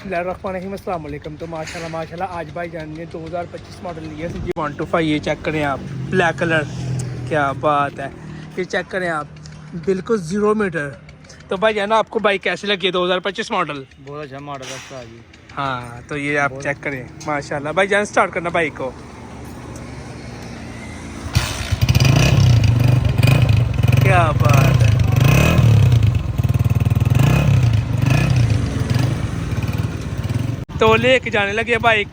बिस्मिल्लाहिर्रहमानिर्रहीम अस्सलाम वालेकुम। तो माशाल्लाह आज भाई जान ने 2025 मॉडल लिया CG 125। ये चेक करें आप, ब्लैक कलर, क्या बात है। ये चेक करें आप, बिल्कुल 0 मीटर। तो भाई जान आपको बाइक कैसी लगी है 2025 मॉडल? बहुत अच्छा मॉडल है जी। हाँ तो ये आप चेक करें माशाल्लाह। भाई जान स्टार्ट करना बाइक को। क्या बात है। तो लेके जाने लगे बाइक।